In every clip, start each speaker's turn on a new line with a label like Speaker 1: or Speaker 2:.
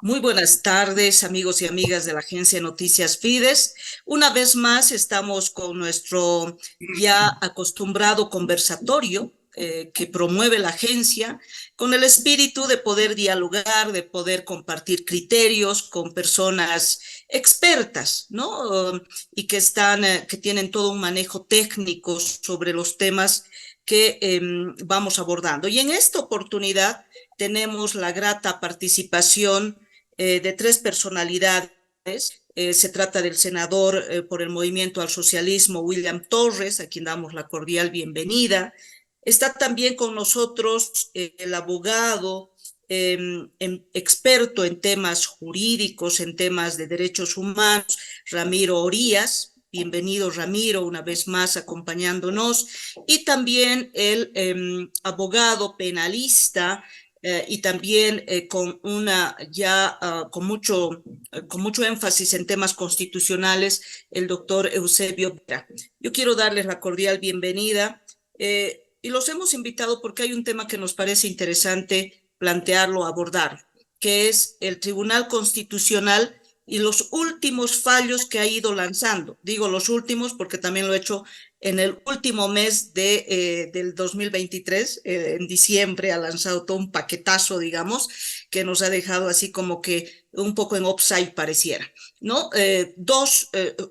Speaker 1: Muy buenas tardes, amigos y amigas de la agencia de Noticias Fides. Una vez más estamos con nuestro ya acostumbrado conversatorio que promueve la agencia, con el espíritu de poder dialogar, de poder compartir criterios con personas expertas, ¿no? Que tienen todo un manejo técnico sobre los temas que vamos abordando. Y en esta oportunidad tenemos la grata participación de tres personalidades. Se trata del senador por el Movimiento al Socialismo, William Torres, a quien damos la cordial bienvenida. Está también con nosotros el abogado experto en temas jurídicos, en temas de derechos humanos, Ramiro Orías. Bienvenido, Ramiro, una vez más acompañándonos. Y también el abogado penalista y también con mucho énfasis en temas constitucionales, el doctor Eusebio Vera. Yo quiero darles la cordial bienvenida y los hemos invitado porque hay un tema que nos parece interesante plantearlo, abordar, que es el Tribunal Constitucional y los últimos fallos que ha ido lanzando. Digo los últimos porque también lo he hecho en el último mes del 2023, en diciembre, ha lanzado todo un paquetazo, digamos, que nos ha dejado así como que un poco en offside pareciera, ¿no?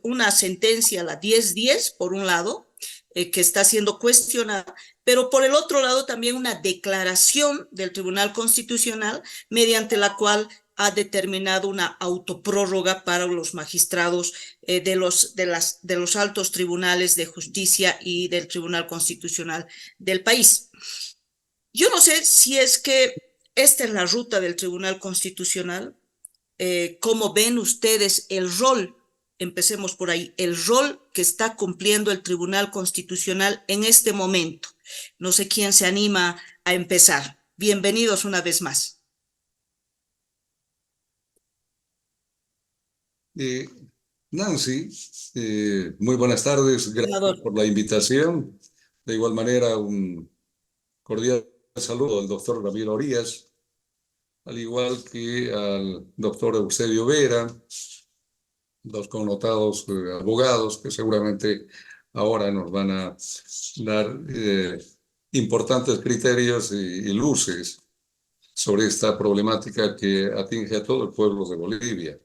Speaker 1: Una sentencia, la 1010, por un lado, que está siendo cuestionada, pero por el otro lado también una declaración del Tribunal Constitucional mediante la cual ha determinado una autoprórroga para los magistrados de los altos tribunales de justicia y del Tribunal Constitucional del país. Yo no sé si es que esta es la ruta del Tribunal Constitucional. ¿Cómo ven ustedes el rol? Empecemos por ahí, el rol que está cumpliendo el Tribunal Constitucional en este momento. No sé quién se anima a empezar. Bienvenidos una vez más.
Speaker 2: Eh, Nancy, muy buenas tardes,
Speaker 1: Senador.
Speaker 2: gracias por la invitación. De igual manera, un cordial saludo al doctor Ramiro Orías, al igual que al doctor Eusebio Vera, dos connotados abogados que seguramente ahora nos van a dar importantes criterios y luces sobre esta problemática que atinge a todo el pueblo de Bolivia.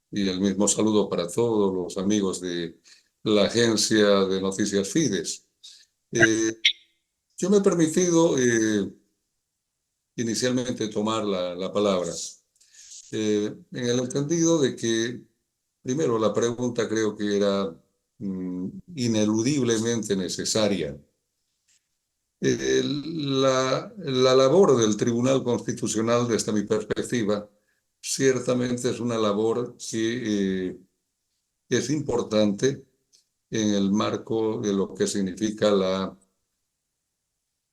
Speaker 2: Y el mismo saludo para todos los amigos de la agencia de noticias Fides. Eh, yo me he permitido inicialmente tomar la palabra en el entendido de que, primero, la pregunta creo que era ineludiblemente necesaria. La labor del Tribunal Constitucional, desde mi perspectiva, ciertamente es una labor que es importante en el marco de lo que significa la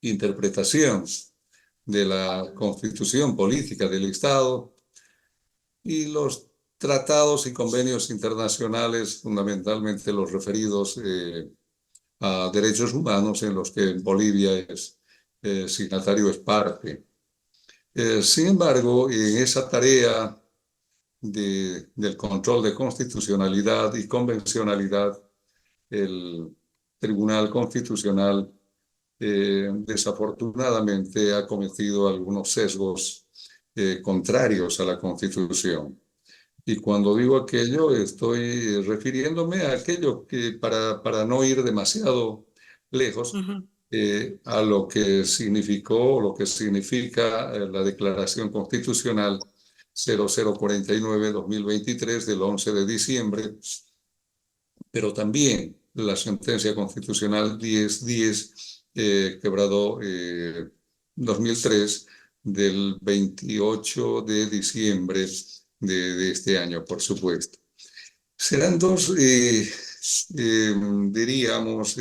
Speaker 2: interpretación de la constitución política del Estado y los tratados y convenios internacionales, fundamentalmente los referidos a derechos humanos, en los que Bolivia es signatario, es parte. Sin embargo, en esa tarea del control de constitucionalidad y convencionalidad, el Tribunal Constitucional desafortunadamente ha cometido algunos sesgos contrarios a la Constitución. Y cuando digo aquello, estoy refiriéndome a aquello que, para no ir demasiado lejos,
Speaker 1: Ujú.
Speaker 2: a lo que significó o lo que significa la Declaración Constitucional 0049-2023 del 11 de diciembre, pero también la sentencia constitucional 1010 quebrado 2003 del 28 de diciembre de este año, por supuesto. Serán diríamos,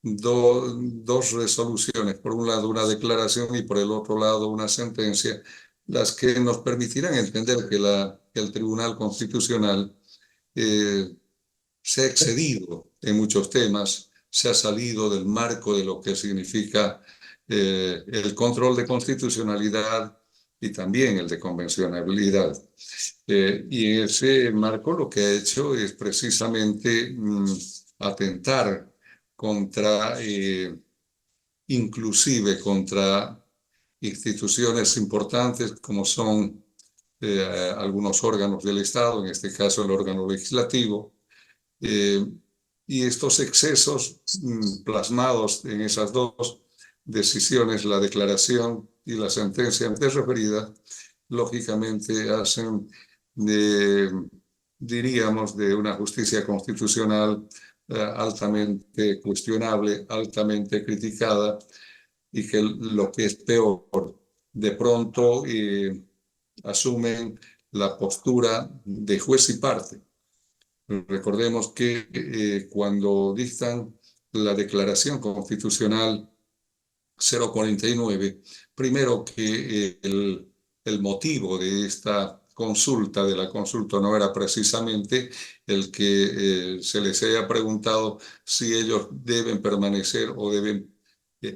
Speaker 2: dos resoluciones, por un lado una declaración y por el otro lado una sentencia, las que nos permitirán entender que el Tribunal Constitucional eh, se ha excedido en muchos temas, se ha salido del marco de lo que significa el control de constitucionalidad y también el de convencionalidad. Y en ese marco lo que ha hecho es precisamente atentar contra, inclusive contra instituciones importantes como son algunos órganos del Estado, en este caso el órgano legislativo, eh, y estos excesos plasmados en esas dos decisiones, la declaración y la sentencia antes referida, lógicamente hacen de, diríamos, de una justicia constitucional altamente cuestionable, altamente criticada, y que lo que es peor, de pronto asumen la postura de juez y parte. Recordemos que cuando dictan la declaración constitucional 049, primero que el motivo de esta consulta, de la consulta, no era precisamente el que se les haya preguntado si ellos deben permanecer o deben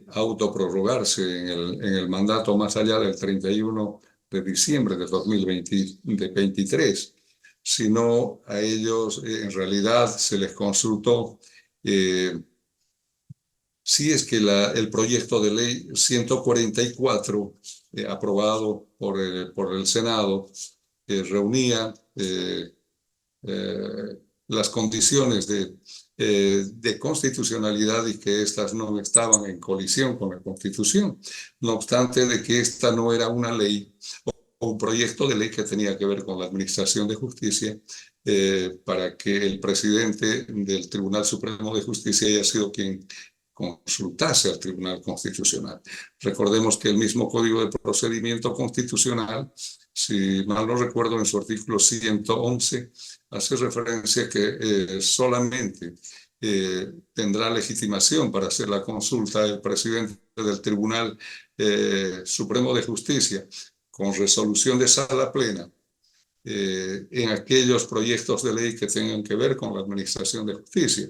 Speaker 2: autoprorrogarse en el mandato más allá del 31 de diciembre de 2023, sino a ellos en realidad se les consultó si es que el proyecto de ley 144 aprobado por el Senado reunía las condiciones de constitucionalidad y que éstas no estaban en colisión con la Constitución, no obstante de que esta no era una ley o un proyecto de ley que tenía que ver con la administración de justicia, para que el presidente del Tribunal Supremo de Justicia haya sido quien consultase al Tribunal Constitucional. Recordemos que el mismo Código de Procedimiento Constitucional, si mal no recuerdo, en su artículo 111, hace referencia a que solamente tendrá legitimación para hacer la consulta el presidente del Tribunal Supremo de Justicia con resolución de sala plena en aquellos proyectos de ley que tengan que ver con la administración de justicia.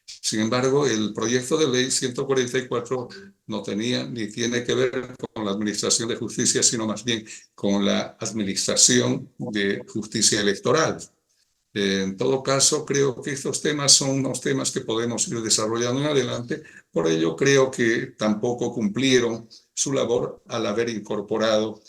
Speaker 2: Sin embargo, el proyecto de ley 144 no tenía ni tiene que ver con la administración de justicia, sino más bien con la administración de justicia electoral. En todo caso, creo que estos temas son unos temas que podemos ir desarrollando en adelante. Por ello, creo que tampoco cumplieron su labor al haber incorporado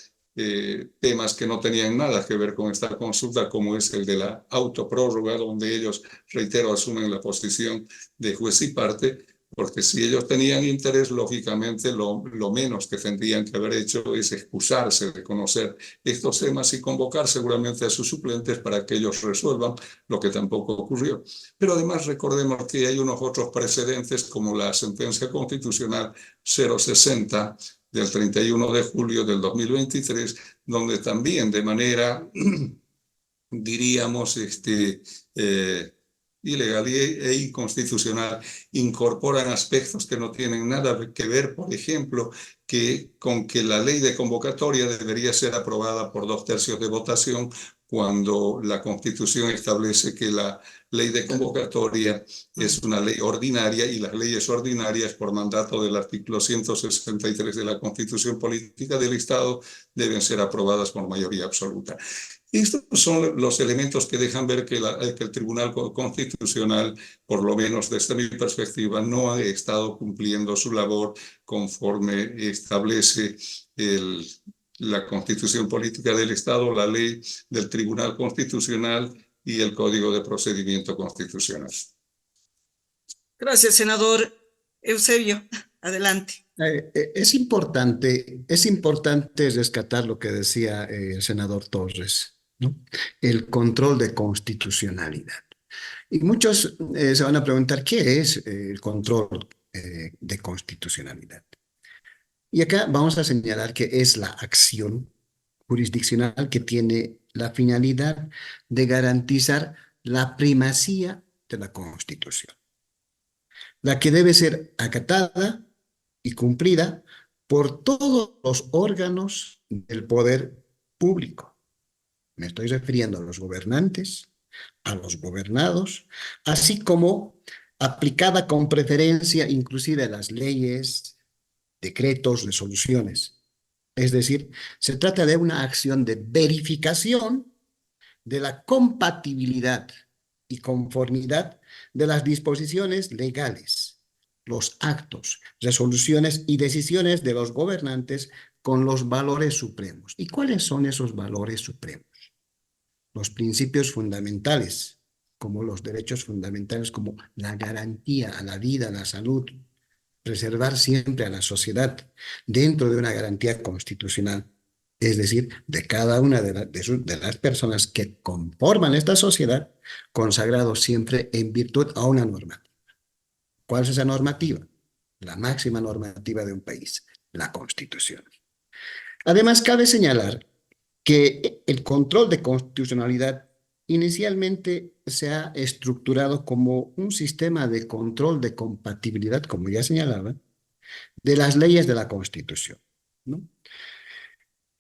Speaker 2: temas que no tenían nada que ver con esta consulta, como es el de la autoprórroga, donde ellos, reitero, asumen la posición de juez y parte, porque si ellos tenían interés, lógicamente lo menos que tendrían que haber hecho es excusarse de conocer estos temas y convocar seguramente a sus suplentes para que ellos resuelvan, lo que tampoco ocurrió. Pero además recordemos que hay unos otros precedentes, como la sentencia constitucional 060 del 31 de julio del 2023, donde también de manera, diríamos, ilegal e inconstitucional, incorporan aspectos que no tienen nada que ver, por ejemplo, con que la ley de convocatoria debería ser aprobada por 2/3 de votación, cuando la Constitución establece que la ley de convocatoria es una ley ordinaria y las leyes ordinarias, por mandato del artículo 163 de la Constitución Política del Estado, deben ser aprobadas por mayoría absoluta. Estos son los elementos que dejan ver que el Tribunal Constitucional, por lo menos desde mi perspectiva, no ha estado cumpliendo su labor conforme establece la Constitución Política del Estado, la ley del Tribunal Constitucional y el Código de Procedimiento Constitucional.
Speaker 1: Gracias, senador Eusebio. Adelante.
Speaker 3: Es importante rescatar lo que decía el senador Torres, ¿no? El control de constitucionalidad. Y muchos se van a preguntar, ¿qué es el control de constitucionalidad? Y acá vamos a señalar que es la acción jurisdiccional que tiene la finalidad de garantizar la primacía de la Constitución, la que debe ser acatada y cumplida por todos los órganos del poder público. Me estoy refiriendo a los gobernantes, a los gobernados, así como aplicada con preferencia inclusive a las leyes, decretos, resoluciones. Es decir, se trata de una acción de verificación de la compatibilidad y conformidad de las disposiciones legales, los actos, resoluciones y decisiones de los gobernantes con los valores supremos. ¿Y cuáles son esos valores supremos? Los principios fundamentales, como los derechos fundamentales, como la garantía a la vida, a la salud, preservar siempre a la sociedad dentro de una garantía constitucional, es decir, de cada una de las personas que conforman esta sociedad, consagrado siempre en virtud a una norma. ¿Cuál es esa normativa? La máxima normativa de un país, la Constitución. Además, cabe señalar que el control de constitucionalidad inicialmente se ha estructurado como un sistema de control de compatibilidad, como ya señalaba, de las leyes de la Constitución, ¿no?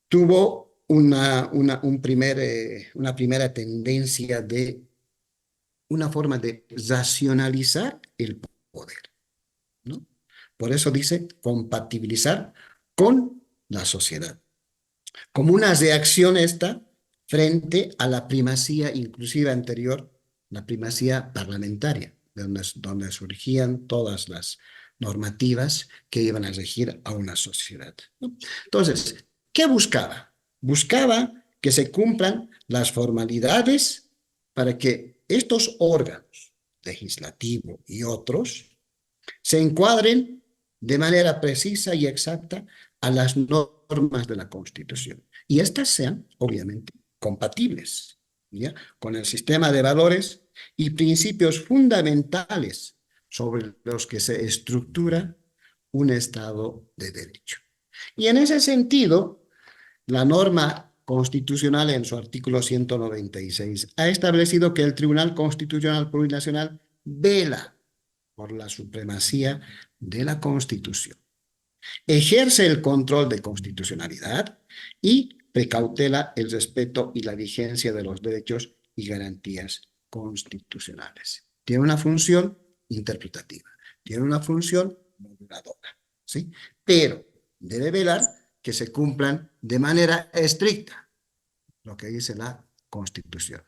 Speaker 3: Tuvo una primera tendencia de una forma de racionalizar el poder, ¿no? Por eso dice compatibilizar con la sociedad, como una reacción esta frente a la primacía inclusive anterior, la primacía parlamentaria, donde surgían todas las normativas que iban a regir a una sociedad, ¿no? Entonces, ¿qué buscaba? Buscaba que se cumplan las formalidades para que estos órganos, legislativo y otros, se encuadren de manera precisa y exacta a las normas de la Constitución. Y estas sean, obviamente, compatibles, ¿ya?, con el sistema de valores y principios fundamentales sobre los que se estructura un Estado de Derecho. Y en ese sentido, la norma constitucional en su artículo 196 ha establecido que el Tribunal Constitucional Plurinacional vela por la supremacía de la Constitución, ejerce el control de constitucionalidad y precautela el respeto y la vigencia de los derechos y garantías constitucionales. Tiene una función interpretativa, tiene una función moderadora, ¿sí? Pero debe velar que se cumplan de manera estricta lo que dice la Constitución.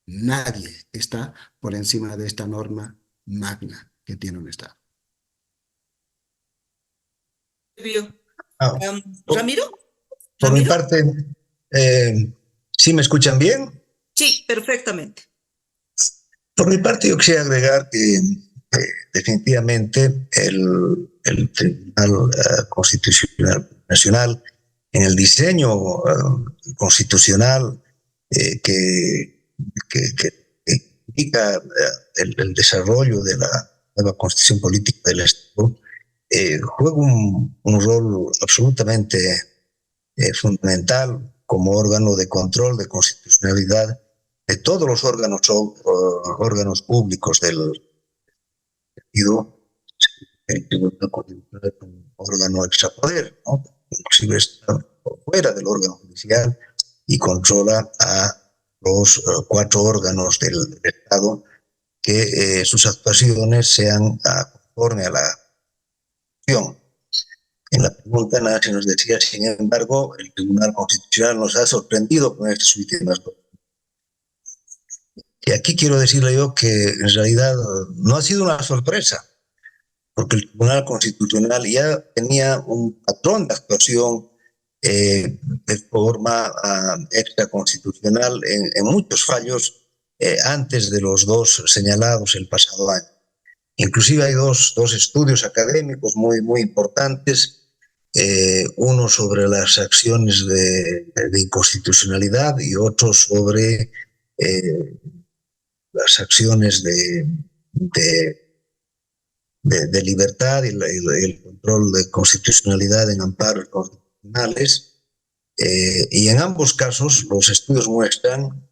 Speaker 3: Nadie está por encima de esta norma magna que tiene un Estado.
Speaker 4: Ah,
Speaker 1: ¿Ramiro?
Speaker 4: por mi
Speaker 1: ¿Ramiro?
Speaker 4: parte, ¿sí me escuchan bien?
Speaker 1: Sí, perfectamente.
Speaker 4: Por mi parte, yo quisiera agregar que definitivamente el Tribunal Constitucional Nacional, en el diseño constitucional que indica el desarrollo de la nueva Constitución Política del Estado, juega un rol absolutamente fundamental como órgano de control de constitucionalidad de todos los órganos públicos del partido. El Tribunal Constitucional es un órgano extrapoder, ¿no? Inclusive está fuera del órgano judicial y controla a los 4 órganos del Estado que sus actuaciones sean conforme a la Constitución. En la pregunta Nancy nos decía, sin embargo, el Tribunal Constitucional nos ha sorprendido con estas últimas dos. Y aquí quiero decirle yo que en realidad no ha sido una sorpresa, porque el Tribunal Constitucional ya tenía un patrón de actuación de forma extraconstitucional en muchos fallos antes de los 2 señalados el pasado año. Inclusive hay dos estudios académicos muy importantes, uno sobre las acciones de inconstitucionalidad y otro sobre las acciones de libertad y el control de constitucionalidad en amparos constitucionales. Y en ambos casos los estudios muestran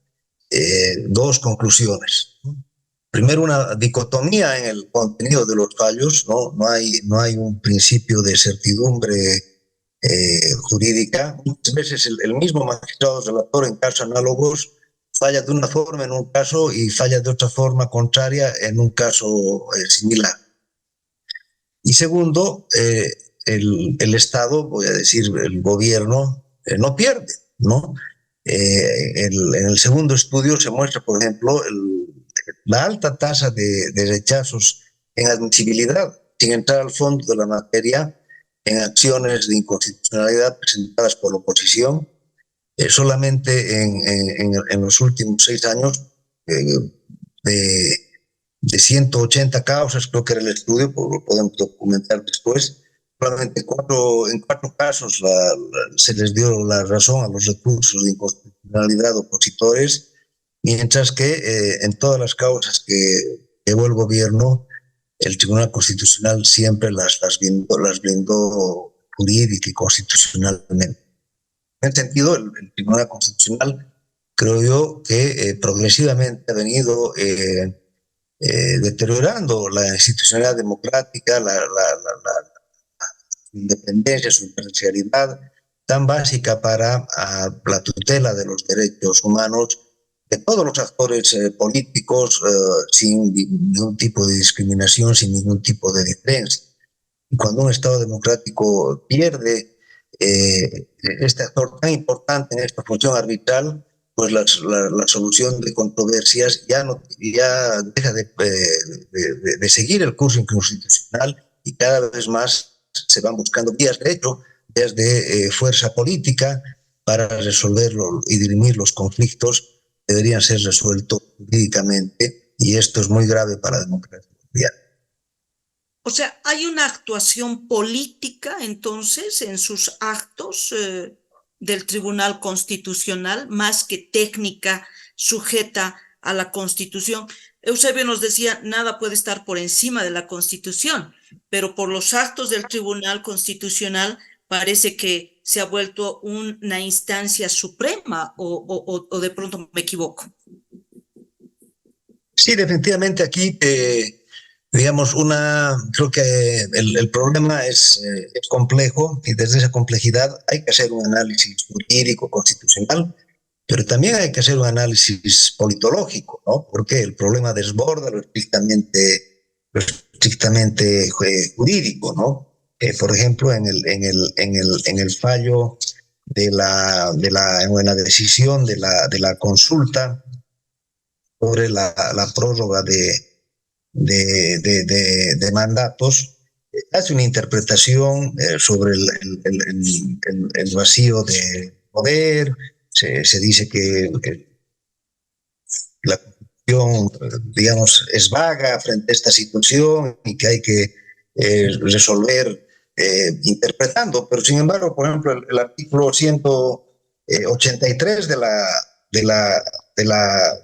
Speaker 4: 2 conclusiones. Primero, una dicotomía en el contenido de los fallos, ¿no? No hay un principio de certidumbre jurídica. Muchas veces el mismo magistrado relator en casos análogos falla de una forma en un caso y falla de otra forma contraria en un caso similar. Y segundo, el Estado, voy a decir, el gobierno, no pierde, ¿no? En el segundo estudio se muestra, por ejemplo, la alta tasa de rechazos en admisibilidad, sin entrar al fondo de la materia, en acciones de inconstitucionalidad presentadas por la oposición. Solamente en los últimos 6 años, de 180 causas, creo que era el estudio, lo podemos documentar después, solamente en 4 casos se les dio la razón a los recursos de inconstitucionalidad opositores, mientras que en todas las causas que llevó el gobierno, el Tribunal Constitucional siempre las blindó jurídica y constitucionalmente. En ese sentido, el Tribunal Constitucional, creo yo, que progresivamente ha venido deteriorando la institucionalidad democrática, la independencia, su imparcialidad, tan básica para la tutela de los derechos humanos de todos los actores políticos, sin ningún tipo de discriminación, sin ningún tipo de diferencia. Y cuando un Estado democrático pierde este actor tan importante en esta función arbitral, pues la solución de controversias ya deja de seguir el curso inconstitucional y cada vez más se van buscando vías de hecho, vías de fuerza política para resolverlo y dirimir los conflictos que deberían ser resueltos jurídicamente, y esto es muy grave para la democracia mundial.
Speaker 1: O sea, ¿hay una actuación política entonces en sus actos del Tribunal Constitucional más que técnica sujeta a la Constitución? Eusebio nos decía, nada puede estar por encima de la Constitución, pero por los actos del Tribunal Constitucional parece que se ha vuelto una instancia suprema o de pronto me equivoco.
Speaker 4: Sí, definitivamente aquí digamos, creo que el problema es complejo, y desde esa complejidad hay que hacer un análisis jurídico, constitucional, pero también hay que hacer un análisis politológico, ¿no? Porque el problema desborda lo estrictamente jurídico, ¿no? Por ejemplo, en el fallo en la decisión de la consulta sobre la prórroga de mandatos, hace una interpretación sobre el vacío de poder. Se dice que la Constitución, digamos, es vaga frente a esta situación y que hay que resolver interpretando, pero sin embargo, por ejemplo, el artículo 183 de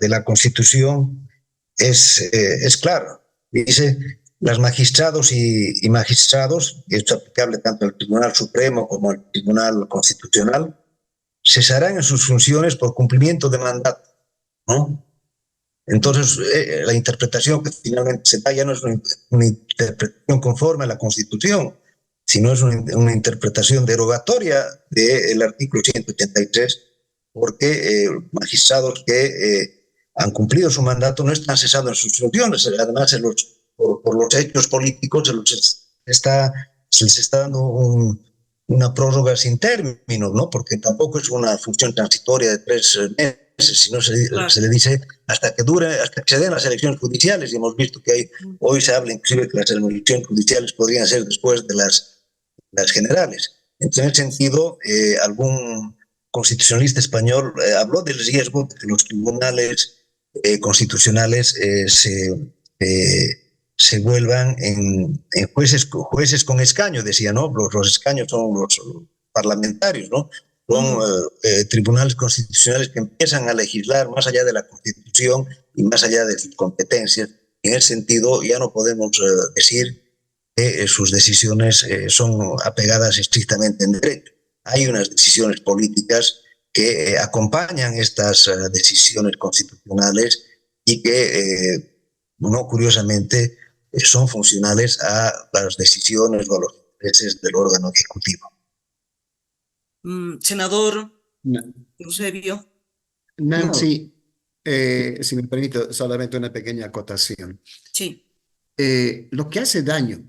Speaker 4: la Constitución es claro. Dice, las magistrados y magistrados, y esto es aplicable tanto al Tribunal Supremo como al Tribunal Constitucional, cesarán en sus funciones por cumplimiento de mandato, ¿no? Entonces, la interpretación que finalmente se da ya no es una interpretación conforme a la Constitución, sino es una interpretación derogatoria del artículo 183, porque magistrados que han cumplido su mandato no están cesando en sus funciones. Además, por los hechos políticos se les está dando una prórroga sin término, ¿no? Porque tampoco es una función transitoria de 3 meses, sino se le dice hasta que se den las elecciones judiciales, y hemos visto que hoy se habla inclusive que las elecciones judiciales podrían ser después de las generales. Entonces, en ese sentido, algún constitucionalista español habló del riesgo de que los tribunales constitucionales se vuelvan en jueces con escaño, decía, ¿no? Los escaños son los parlamentarios, ¿no? Son tribunales constitucionales que empiezan a legislar más allá de la Constitución y más allá de sus competencias. En ese sentido, ya no podemos decir que sus decisiones son apegadas estrictamente en derecho. Hay unas decisiones políticas que acompañan estas decisiones constitucionales y que, no curiosamente, son funcionales a las decisiones o a los intereses del órgano ejecutivo.
Speaker 1: Senador Eusebio.
Speaker 3: Nancy, si me permite solamente una pequeña acotación.
Speaker 1: Sí.
Speaker 3: Lo que hace daño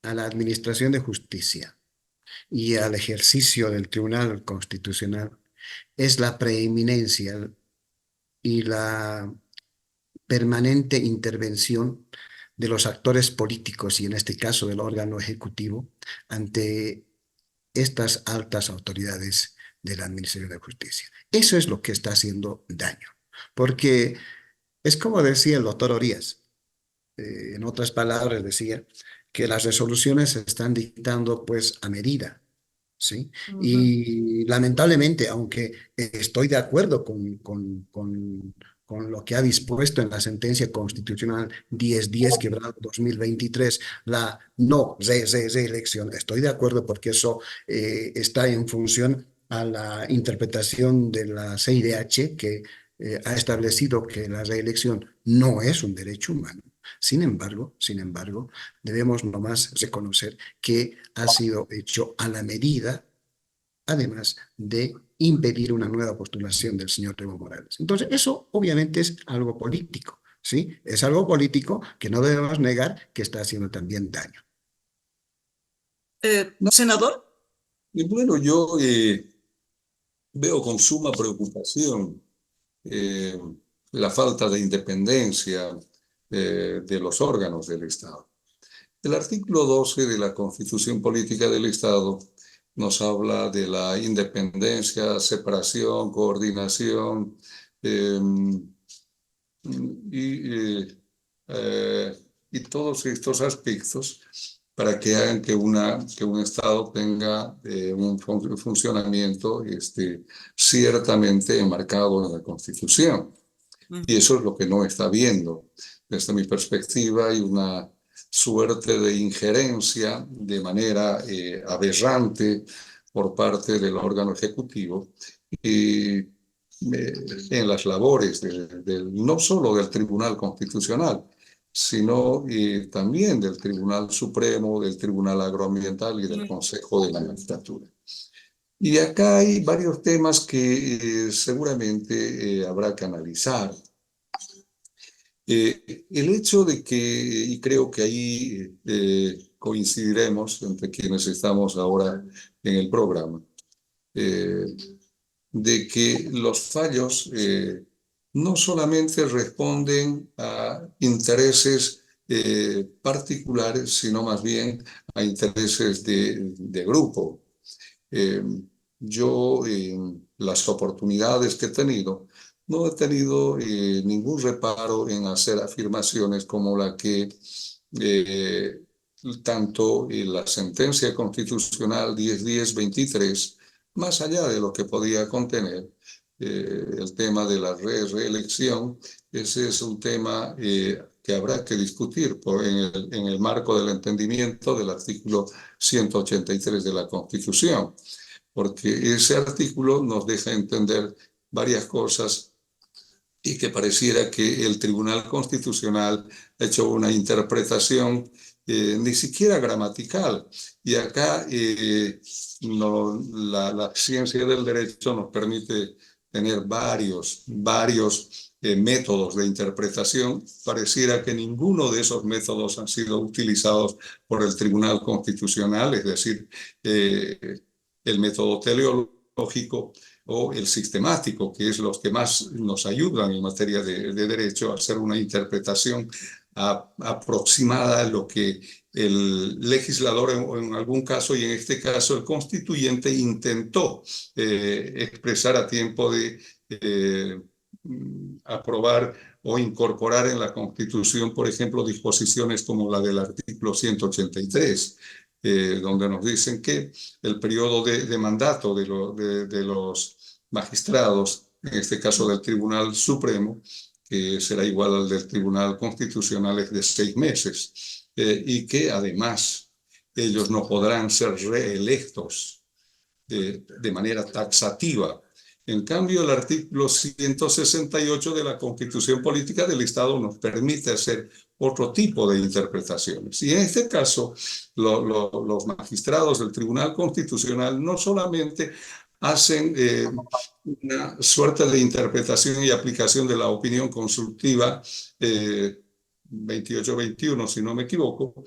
Speaker 3: a la administración de justicia y al ejercicio del Tribunal Constitucional es la preeminencia y la permanente intervención de los actores políticos y en este caso del órgano ejecutivo ante estas altas autoridades de la Administración de Justicia. Eso es lo que está haciendo daño, porque es como decía el doctor Orías, en otras palabras decía que las resoluciones se están dictando pues a medida, ¿sí? Y lamentablemente, aunque estoy de acuerdo con lo que ha dispuesto en la sentencia constitucional 1010/2023, la no reelección, estoy de acuerdo porque eso está en función a la interpretación de la CIDH que ha establecido que la reelección no es un derecho humano. Sin embargo, debemos nomás reconocer que ha sido hecho a la medida, además de impedir una nueva postulación del señor Evo Morales. Entonces, eso obviamente es algo político, ¿sí? Es algo político que no debemos negar que está haciendo también daño.
Speaker 1: Senador.
Speaker 2: Y bueno, yo veo con suma preocupación eh, la falta de independencia de los órganos del Estado. El artículo 12 de la Constitución Política del Estado nos habla de la independencia, separación, coordinación eh, y todos estos aspectos para que hagan que un Estado tenga un funcionamiento ciertamente enmarcado en la Constitución. Y eso es lo que no está viendo. Desde mi perspectiva hay una suerte de injerencia de manera aberrante por parte del órgano ejecutivo en las labores no solo del Tribunal Constitucional, sino también del Tribunal Supremo, del Tribunal Agroambiental y del Consejo de la Magistratura. Y acá hay varios temas que seguramente habrá que analizar. El hecho de que, y creo que ahí coincidiremos entre quienes estamos ahora en el programa, de que los fallos no solamente responden a intereses particulares, sino más bien a intereses de grupo. Yo, en las oportunidades que he tenido, no he tenido ningún reparo en hacer afirmaciones como la que tanto la sentencia constitucional 1010/23, más allá de lo que podía contener el tema de la reelección, ese es un tema que habrá que discutir en el marco del entendimiento del artículo 183 de la Constitución, porque ese artículo nos deja entender varias cosas y que pareciera que el Tribunal Constitucional ha hecho una interpretación ni siquiera gramatical. Y acá la ciencia del derecho nos permite tener varios métodos de interpretación. Pareciera que ninguno de esos métodos han sido utilizados por el Tribunal Constitucional, es decir, el método teleológico o el sistemático, que es los que más nos ayudan en materia de derecho a hacer una interpretación aproximada a lo que el legislador en algún caso, y en este caso el constituyente, intentó expresar a tiempo de aprobar o incorporar en la Constitución, por ejemplo, disposiciones como la del artículo 183, donde nos dicen que el periodo de mandato de los magistrados, en este caso del Tribunal Supremo, que será igual al del Tribunal Constitucional, es de 6 meses, y que además ellos no podrán ser reelectos de manera taxativa. En cambio, el artículo 168 de la Constitución Política del Estado nos permite hacer otro tipo de interpretaciones. Y en este caso, los magistrados del Tribunal Constitucional no solamente hacen una suerte de interpretación y aplicación de la opinión consultiva 28-21, si no me equivoco,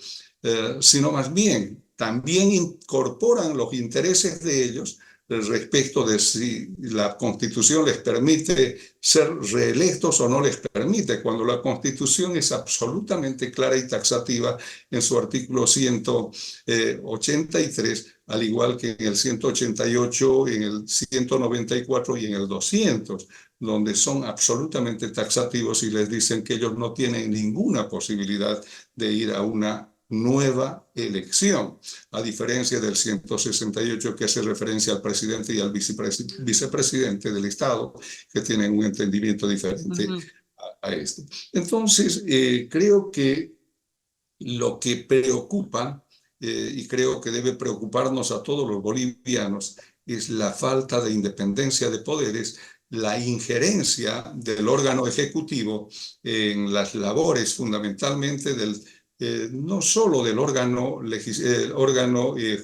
Speaker 2: sino más bien también incorporan los intereses de ellos respecto de si la Constitución les permite ser reelectos o no les permite, cuando la Constitución es absolutamente clara y taxativa en su artículo 183, al igual que en el 188, en el 194 y en el 200, donde son absolutamente taxativos y les dicen que ellos no tienen ninguna posibilidad de ir a una nueva elección, a diferencia del 168 que hace referencia al presidente y al vicepresidente del Estado, que tienen un entendimiento diferente a esto. Entonces, creo que lo que preocupa, y creo que debe preocuparnos a todos los bolivianos, es la falta de independencia de poderes, la injerencia del órgano ejecutivo en las labores fundamentalmente no solo del órgano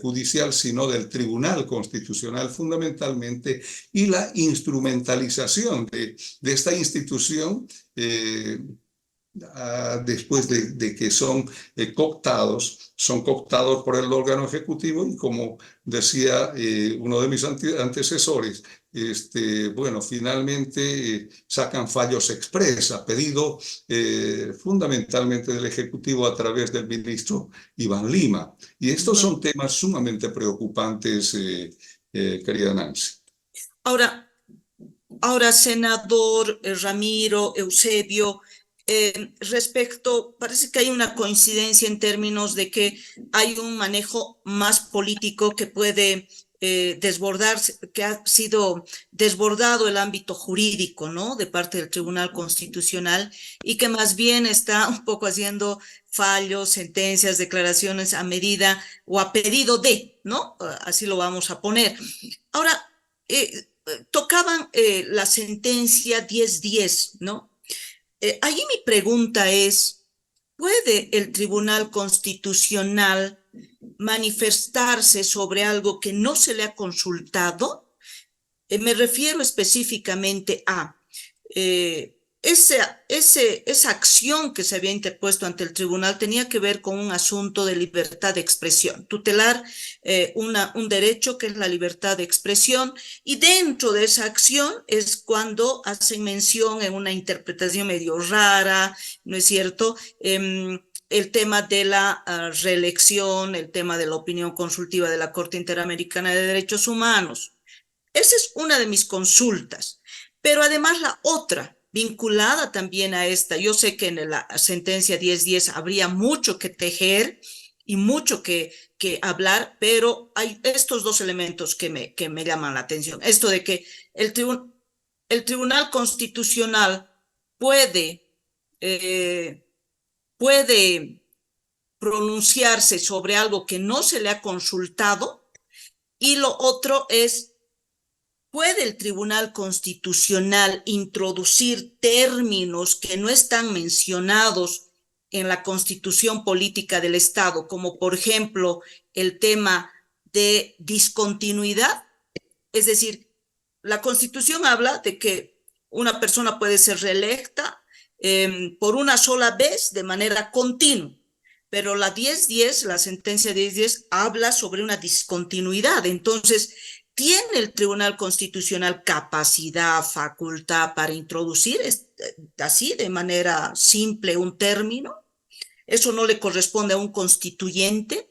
Speaker 2: judicial, sino del Tribunal Constitucional fundamentalmente, y la instrumentalización de esta institución después de que son cooptados por el órgano ejecutivo y, como decía uno de mis antecesores, bueno, finalmente sacan fallos express a pedido fundamentalmente del Ejecutivo a través del ministro Iván Lima. Y estos son temas sumamente preocupantes, querida Nancy.
Speaker 1: Ahora, senador Ramiro, Eusebio, parece que hay una coincidencia en términos de que hay un manejo más político que puede desbordarse, que ha sido desbordado el ámbito jurídico, ¿no? De parte del Tribunal Constitucional, y que más bien está un poco haciendo fallos, sentencias, declaraciones a medida o a pedido de, ¿no? Así lo vamos a poner. Ahora, tocaban la sentencia 1010, ¿no? Allí mi pregunta es, ¿puede el Tribunal Constitucional manifestarse sobre algo que no se le ha consultado? Me refiero específicamente a esa acción que se había interpuesto ante el tribunal tenía que ver con un asunto de libertad de expresión, tutelar un derecho que es la libertad de expresión, y dentro de esa acción es cuando hacen mención en una interpretación medio rara, ¿no es cierto?, el tema de la reelección, el tema de la opinión consultiva de la Corte Interamericana de Derechos Humanos. Esa es una de mis consultas, pero además la otra, vinculada también a esta, yo sé que en la sentencia 1010 habría mucho que tejer y mucho que hablar, pero hay estos dos elementos que me llaman la atención. Esto de que el Tribunal Constitucional puede pronunciarse sobre algo que no se le ha consultado, y lo otro es, ¿puede el Tribunal Constitucional introducir términos que no están mencionados en la Constitución Política del Estado, como por ejemplo el tema de discontinuidad? Es decir, la Constitución habla de que una persona puede ser reelecta por una sola vez de manera continua, pero la 1010, la sentencia 1010, habla sobre una discontinuidad. Entonces, ¿tiene el Tribunal Constitucional capacidad, facultad para introducir así de manera simple un término? ¿Eso no le corresponde a un constituyente?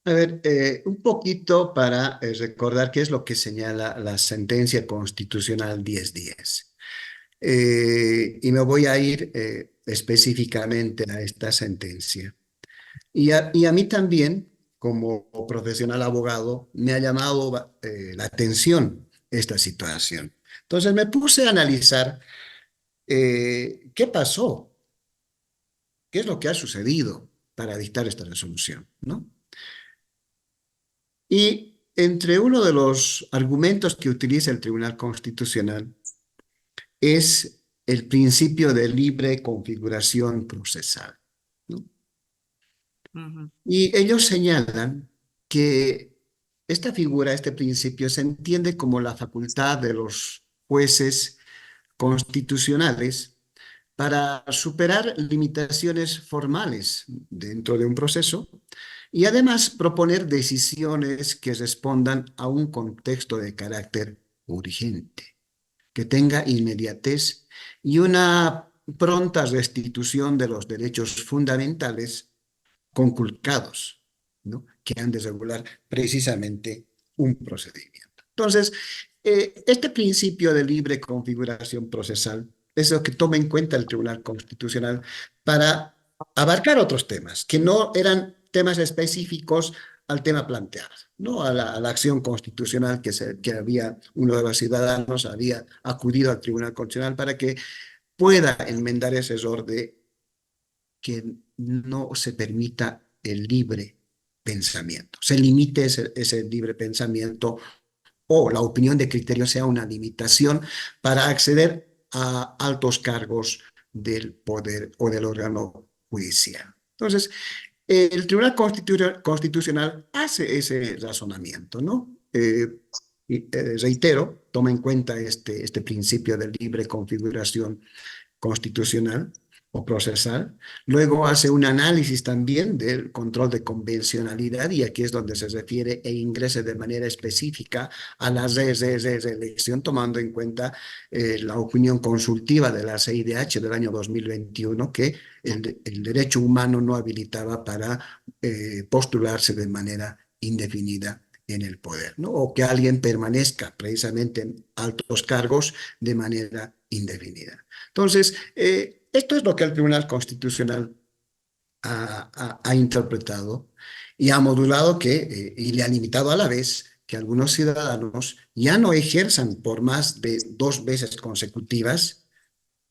Speaker 3: A ver, un poquito para recordar qué es lo que señala la sentencia constitucional 1010. Y me voy a ir específicamente a esta sentencia. Y a mí también, como profesional abogado, me ha llamado la atención esta situación. Entonces me puse a analizar qué pasó, qué es lo que ha sucedido para dictar esta resolución, ¿no? Y entre uno de los argumentos que utiliza el Tribunal Constitucional es el principio de libre configuración procesal, ¿no? Y ellos señalan que esta figura, este principio, se entiende como la facultad de los jueces constitucionales para superar limitaciones formales dentro de un proceso y además proponer decisiones que respondan a un contexto de carácter urgente, que tenga inmediatez y una pronta restitución de los derechos fundamentales conculcados, ¿no? Que han de regular precisamente un procedimiento. Entonces, este principio de libre configuración procesal es lo que toma en cuenta el Tribunal Constitucional para abarcar otros temas, que no eran temas específicos al tema planteado, ¿no? A la acción constitucional que había uno de los ciudadanos había acudido al Tribunal Constitucional para que pueda enmendar ese error de que no se permita el libre pensamiento, se limite ese libre pensamiento o la opinión de criterio sea una limitación para acceder a altos cargos del poder o del órgano judicial. Entonces, el Tribunal Constitucional hace ese razonamiento, ¿no? Reitero, toma en cuenta este principio de libre configuración constitucional o procesal. Luego hace un análisis también del control de convencionalidad y aquí es donde se refiere e ingresa de manera específica a la reelección tomando en cuenta la opinión consultiva de la CIDH del año 2021 que el derecho humano no habilitaba para postularse de manera indefinida en el poder, ¿no? O que alguien permanezca precisamente en altos cargos de manera indefinida. Entonces, esto es lo que el Tribunal Constitucional ha interpretado y ha modulado y le ha limitado a la vez que algunos ciudadanos ya no ejerzan por más de 2 veces consecutivas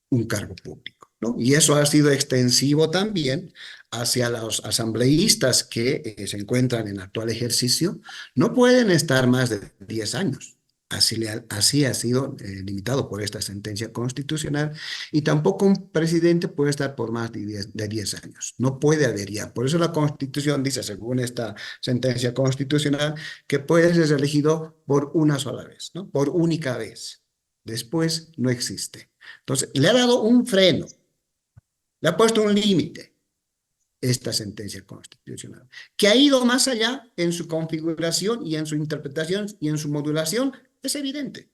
Speaker 3: un cargo público, ¿no? Y eso ha sido extensivo también hacia los asambleístas que se encuentran en actual ejercicio, no pueden estar más de 10 años. Así ha sido limitado por esta sentencia constitucional y tampoco un presidente puede estar por más de 10 años. No puede haber ya. Por eso la Constitución dice, según esta sentencia constitucional, que puede ser elegido por una sola vez, ¿no? Por única vez. Después no existe. Entonces, le ha dado un freno, le ha puesto un límite esta sentencia constitucional, que ha ido más allá en su configuración y en su interpretación y en su modulación, es evidente.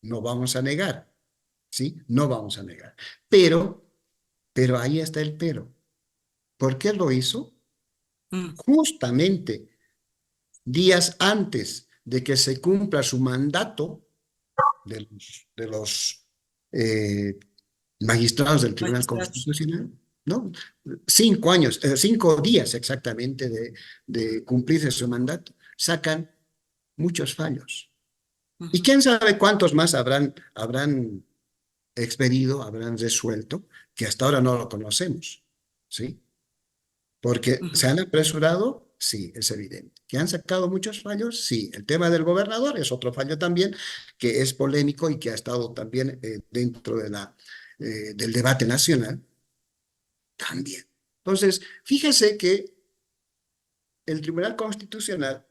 Speaker 3: No vamos a negar, ¿sí? No vamos a negar. Pero ahí está el pero. ¿Por qué lo hizo? Justamente días antes de que se cumpla su mandato de los magistrados del Tribunal Constitucional, ¿no? 5 años, 5 días exactamente de cumplirse su mandato, sacan muchos fallos. Y quién sabe cuántos más habrán expedido, habrán resuelto, que hasta ahora no lo conocemos, ¿sí? Porque se han apresurado, sí, es evidente. ¿Que han sacado muchos fallos? Sí. El tema del gobernador es otro fallo también, que es polémico y que ha estado también dentro del debate nacional. También. Entonces, fíjese que el Tribunal Constitucional,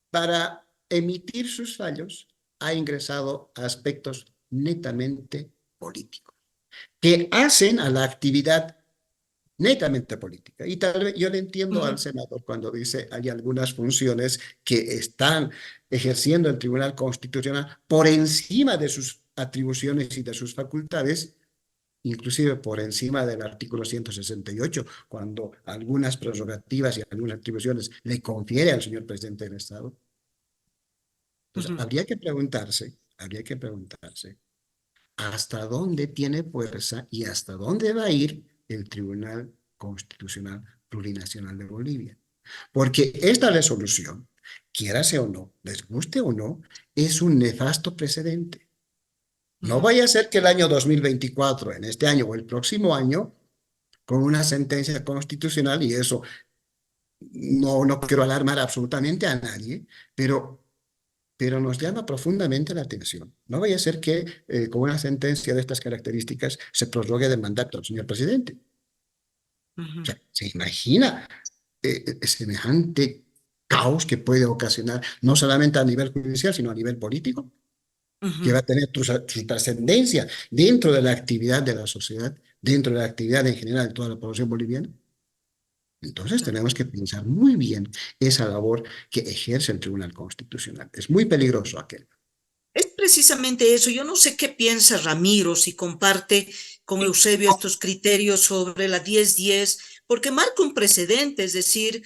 Speaker 3: para emitir sus fallos, ha ingresado a aspectos netamente políticos, que hacen a la actividad netamente política. Y tal vez yo le entiendo al senador cuando dice hay algunas funciones que están ejerciendo el Tribunal Constitucional por encima de sus atribuciones y de sus facultades, inclusive por encima del artículo 168, cuando algunas prerrogativas y algunas atribuciones le confiere al señor presidente del Estado. Entonces, habría que preguntarse, hasta dónde tiene fuerza y hasta dónde va a ir el Tribunal Constitucional Plurinacional de Bolivia. Porque esta resolución, quiérase o no, les guste o no, es un nefasto precedente. No vaya a ser que el año 2024, en este año o el próximo año, con una sentencia constitucional, y eso no quiero alarmar absolutamente a nadie, pero nos llama profundamente la atención. No vaya a ser que con una sentencia de estas características se prorrogue el mandato del señor presidente. O sea, ¿se imagina semejante caos que puede ocasionar no solamente a nivel judicial, sino a nivel político? que va a tener su trascendencia dentro de la actividad de la sociedad, dentro de la actividad en general de toda la población boliviana. Entonces tenemos que pensar muy bien esa labor que ejerce el Tribunal Constitucional. Es muy peligroso aquel.
Speaker 1: Es precisamente eso. Yo no sé qué piensa Ramiro, si comparte con Eusebio estos criterios sobre la 10-10, porque marca un precedente, es decir,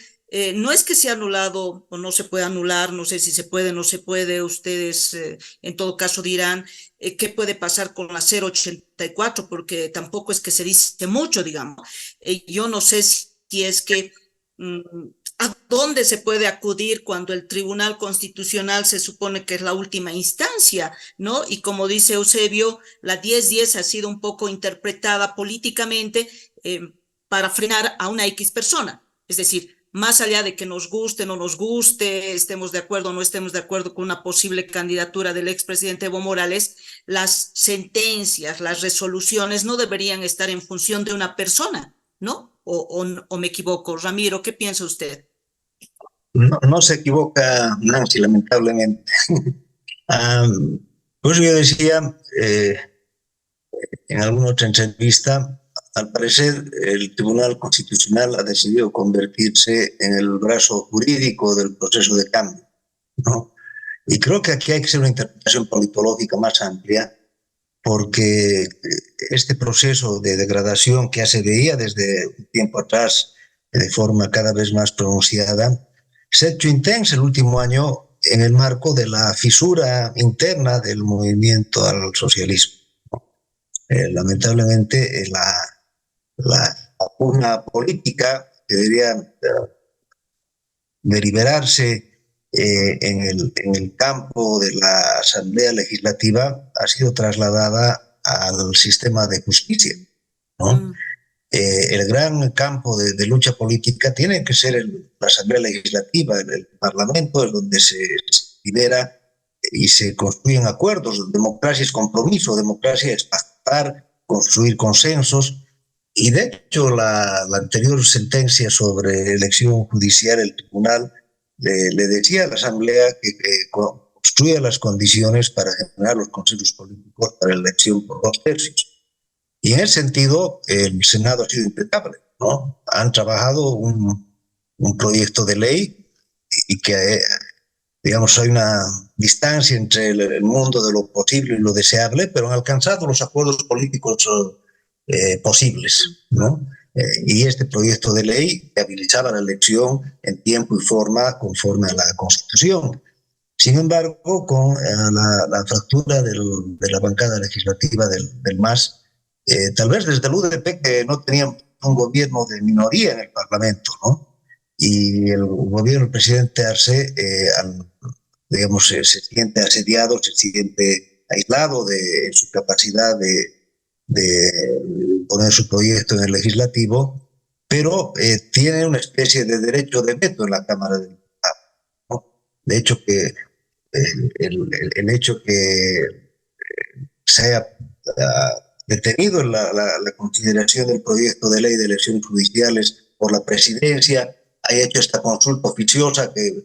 Speaker 1: no es que sea anulado o no se puede anular, no sé si se puede o no se puede, ustedes en todo caso dirán qué puede pasar con la 084, porque tampoco es que se dice mucho, digamos. Yo no sé si es que ¿a dónde se puede acudir cuando el Tribunal Constitucional se supone que es la última instancia, ¿no? Y como dice Eusebio, la 10-10 ha sido un poco interpretada políticamente para frenar a una X persona. Es decir, más allá de que nos guste o no nos guste, estemos de acuerdo o no estemos de acuerdo con una posible candidatura del expresidente Evo Morales, las sentencias, las resoluciones no deberían estar en función de una persona, ¿no? ¿O me equivoco? Ramiro, ¿qué piensa usted?
Speaker 4: No se equivoca Nancy, lamentablemente. Pues yo decía en alguna otra entrevista, al parecer el Tribunal Constitucional ha decidido convertirse en el brazo jurídico del proceso de cambio, ¿no? Y creo que aquí hay que hacer una interpretación politológica más amplia, porque este proceso de degradación que ya se veía desde un tiempo atrás de forma cada vez más pronunciada, se ha hecho intenso el último año en el marco de la fisura interna del movimiento al socialismo. Lamentablemente, la pugna política que debería deliberarse en el campo de la Asamblea Legislativa ha sido trasladada al sistema de justicia, ¿no? El gran campo de lucha política tiene que ser la Asamblea Legislativa, el Parlamento, es donde se libera y se construyen acuerdos. Democracia es compromiso, democracia es pactar, construir consensos. Y de hecho, la anterior sentencia sobre elección judicial, el tribunal le decía a la Asamblea que construya las condiciones para generar los consensos políticos para la elección por 2/3. Y en ese sentido, el Senado ha sido impecable, ¿no? Han trabajado un proyecto de ley y que, digamos, hay una distancia entre el mundo de lo posible y lo deseable, pero han alcanzado los acuerdos políticos posibles, ¿no? Y este proyecto de ley habilitaba la elección en tiempo y forma conforme a la Constitución. Sin embargo, con la fractura de la bancada legislativa del MAS, tal vez desde el UDP, que no tenían un gobierno de minoría en el Parlamento, ¿no? Y el gobierno del presidente Arce, digamos, se siente asediado, se siente aislado de su capacidad de poner su proyecto en el legislativo, pero tiene una especie de derecho de veto en la Cámara de Diputados, ¿no? De hecho, que el hecho que se haya detenido la consideración del proyecto de ley de elecciones judiciales por la presidencia, haya hecho esta consulta oficiosa que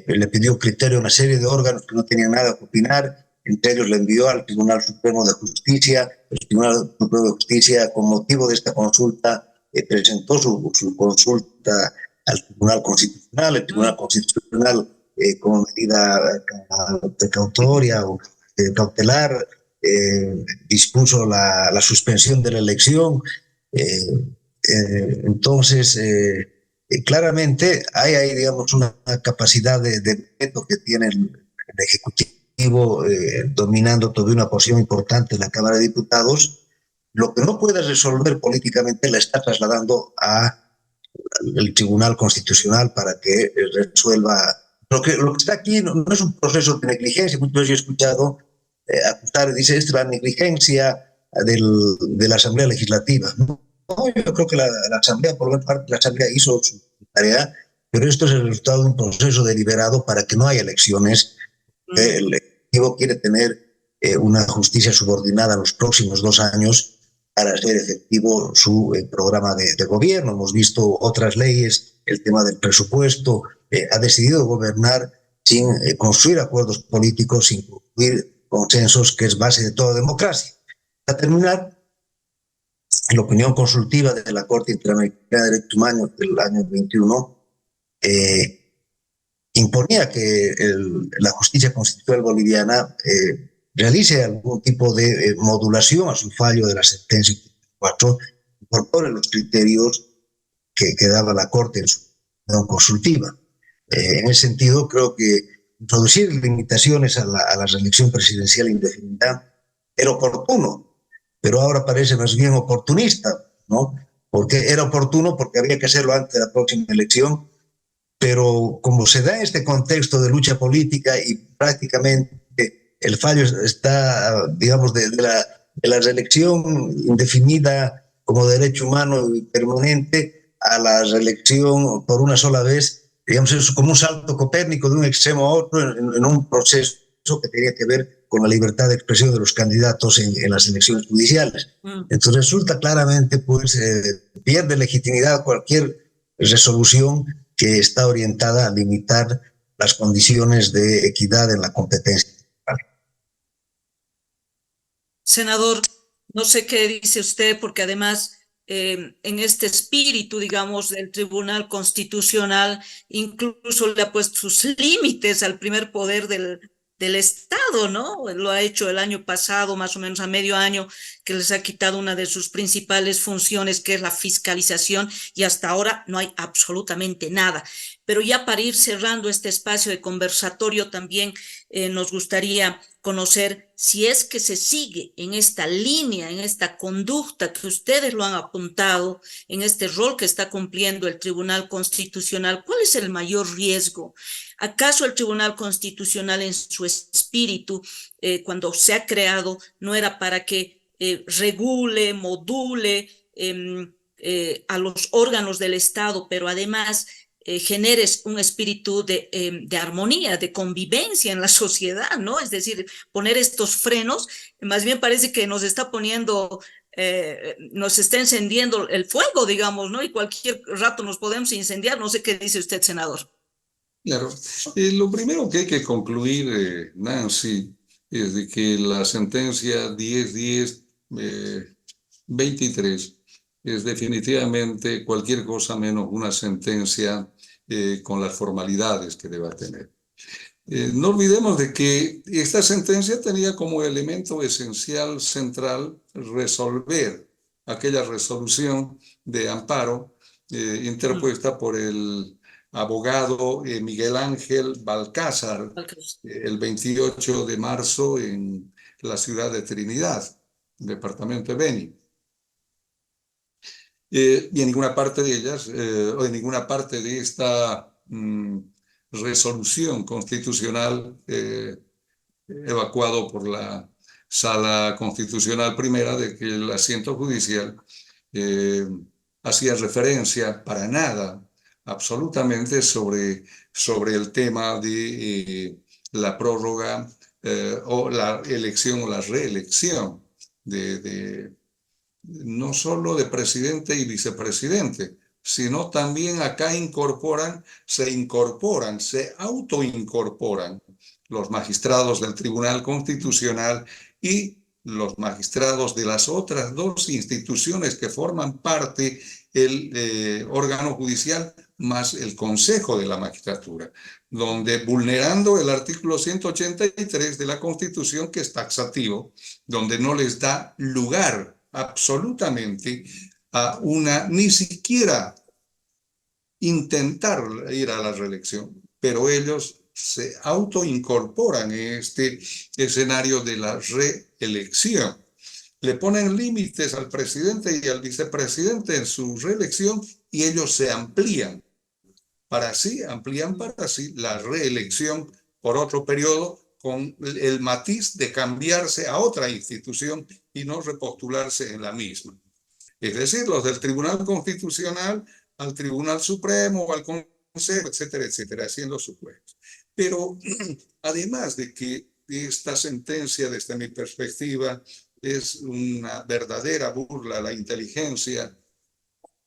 Speaker 4: le pidió criterio a una serie de órganos que no tenían nada que opinar. Entre ellos le envió al Tribunal Supremo de Justicia. El Tribunal Supremo de Justicia, con motivo de esta consulta, presentó su consulta al Tribunal Constitucional. El Tribunal Constitucional, como medida precautoria o cautelar, dispuso la suspensión de la elección. Entonces, claramente hay, digamos, una capacidad de veto que tiene el Ejecutivo, dominando toda una porción importante de la Cámara de Diputados. Lo que no puede resolver políticamente la está trasladando al Tribunal Constitucional para que resuelva. Lo que está aquí no es un proceso de negligencia. Muchas veces he escuchado acusar, dice, es la negligencia de la Asamblea Legislativa. No, yo creo que la Asamblea, por lo menos parte de la Asamblea, hizo su tarea, pero esto es el resultado de un proceso deliberado para que no haya elecciones. El Ejecutivo quiere tener una justicia subordinada en los próximos 2 años para hacer efectivo su programa de gobierno. Hemos visto otras leyes, el tema del presupuesto, ha decidido gobernar sin construir acuerdos políticos, sin construir consensos que es base de toda democracia. Para terminar, la opinión consultiva de la Corte Interamericana de Derechos Humanos del año 21 imponía que la justicia constitucional boliviana realice algún tipo de modulación a su fallo de la sentencia 4, incorpore los criterios que daba la Corte en su opinión consultiva. En ese sentido, creo que introducir limitaciones a la reelección presidencial indefinida era oportuno, pero ahora parece más bien oportunista, ¿no? Porque era oportuno porque había que hacerlo antes de la próxima elección, pero como se da este contexto de lucha política y prácticamente el fallo está, digamos, de la reelección indefinida como derecho humano y permanente a la reelección por una sola vez, digamos, es como un salto copérnico de un extremo a otro en un proceso que tenía que ver con la libertad de expresión de los candidatos en las elecciones judiciales. Entonces resulta claramente, pues, pierde legitimidad cualquier resolución que está orientada a limitar las condiciones de equidad en la competencia.
Speaker 1: Senador, no sé qué dice usted, porque además en este espíritu, digamos, del Tribunal Constitucional, incluso le ha puesto sus límites al primer poder del Estado, ¿no? Lo ha hecho el año pasado, más o menos a medio año, que les ha quitado una de sus principales funciones, que es la fiscalización, y hasta ahora no hay absolutamente nada. Pero ya para ir cerrando este espacio de conversatorio, también nos gustaría conocer si es que se sigue en esta línea, en esta conducta que ustedes lo han apuntado, en este rol que está cumpliendo el Tribunal Constitucional. ¿Cuál es el mayor riesgo? ¿Acaso el Tribunal Constitucional en su espíritu, cuando se ha creado, no era para que regule, module a los órganos del Estado, pero además generes un espíritu de armonía, de convivencia en la sociedad, ¿no? Es decir, poner estos frenos, más bien parece que nos está poniendo, nos está encendiendo el fuego, digamos, ¿no? Y cualquier rato nos podemos incendiar. No sé qué dice usted, senador.
Speaker 2: Claro. Lo primero que hay que concluir, Nancy, es de que la sentencia 10-10-23 es definitivamente cualquier cosa menos una sentencia con las formalidades que deba tener. No olvidemos de que esta sentencia tenía como elemento esencial central resolver aquella resolución de amparo interpuesta por el abogado Miguel Ángel Balcázar el 28 de marzo en la ciudad de Trinidad, departamento de Beni. Y en ninguna parte de ellas, o en ninguna parte de esta resolución constitucional evacuado por la Sala Constitucional Primera de que el asiento judicial hacía referencia para nada, absolutamente, sobre el tema de la prórroga o la elección o la reelección no solo de presidente y vicepresidente, sino también acá se autoincorporan los magistrados del Tribunal Constitucional y los magistrados de las otras dos instituciones que forman parte del órgano judicial más el Consejo de la Magistratura, donde vulnerando el artículo 183 de la Constitución, que es taxativo, donde no les da lugar absolutamente a ni siquiera intentar ir a la reelección, pero ellos se autoincorporan en este escenario de la reelección. Le ponen límites al presidente y al vicepresidente en su reelección y ellos se amplían para sí la reelección por otro periodo, con el matiz de cambiarse a otra institución y no repostularse en la misma. Es decir, los del Tribunal Constitucional al Tribunal Supremo, al Consejo, etcétera, etcétera, haciendo su puesto. Pero además de que esta sentencia, desde mi perspectiva, es una verdadera burla a la inteligencia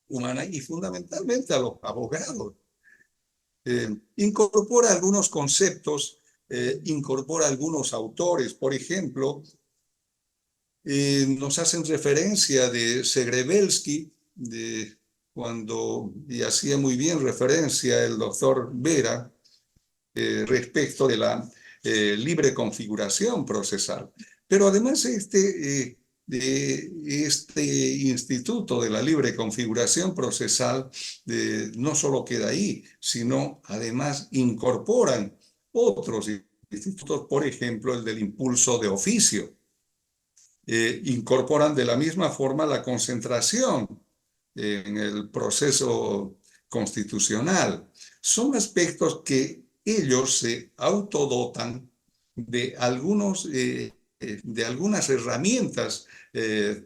Speaker 2: humana y fundamentalmente a los abogados, incorpora algunos conceptos incorpora algunos autores. Por ejemplo, nos hacen referencia de Zegrebelsky, y hacía muy bien referencia el doctor Vera respecto de la libre configuración procesal. Pero además de este instituto de la libre configuración procesal no solo queda ahí, sino además incorporan otros institutos, por ejemplo, el del impulso de oficio. Incorporan de la misma forma la concentración en el proceso constitucional. Son aspectos que ellos se autodotan de algunas herramientas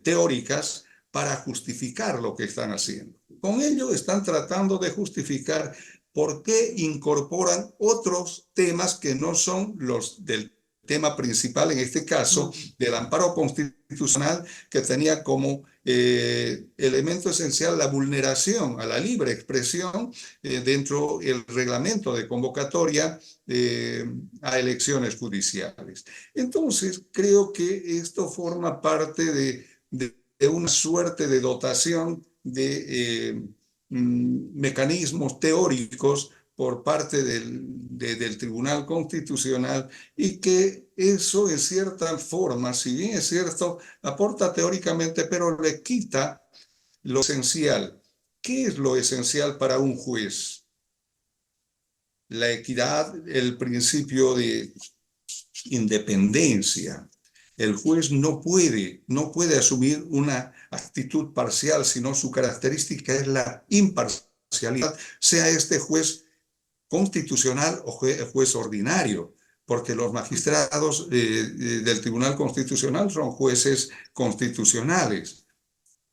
Speaker 2: teóricas para justificar lo que están haciendo. Con ello están tratando de justificar por qué incorporan otros temas que no son los del tema principal, en este caso, del amparo constitucional, que tenía como elemento esencial la vulneración a la libre expresión dentro del reglamento de convocatoria a elecciones judiciales. Entonces, creo que esto forma parte de una suerte de dotación de mecanismos teóricos por parte del Tribunal Constitucional, y que eso en cierta forma, si bien es cierto, aporta teóricamente, pero le quita lo esencial. ¿Qué es lo esencial para un juez? La equidad, el principio de independencia. El juez no puede asumir una actitud parcial, sino su característica es la imparcialidad, sea este juez constitucional o juez ordinario, porque los magistrados del Tribunal Constitucional son jueces constitucionales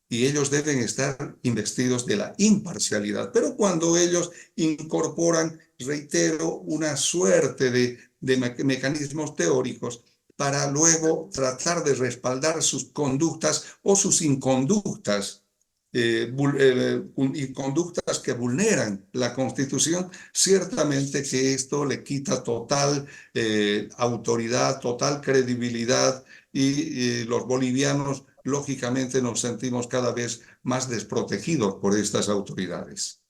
Speaker 2: y ellos deben estar investidos de la imparcialidad. Pero cuando ellos incorporan, reitero, una suerte de mecanismos teóricos para luego tratar de respaldar sus conductas o sus inconductas, y conductas que vulneran la Constitución, ciertamente que esto le quita total autoridad, total credibilidad, y los bolivianos lógicamente nos sentimos cada vez más desprotegidos por estas autoridades.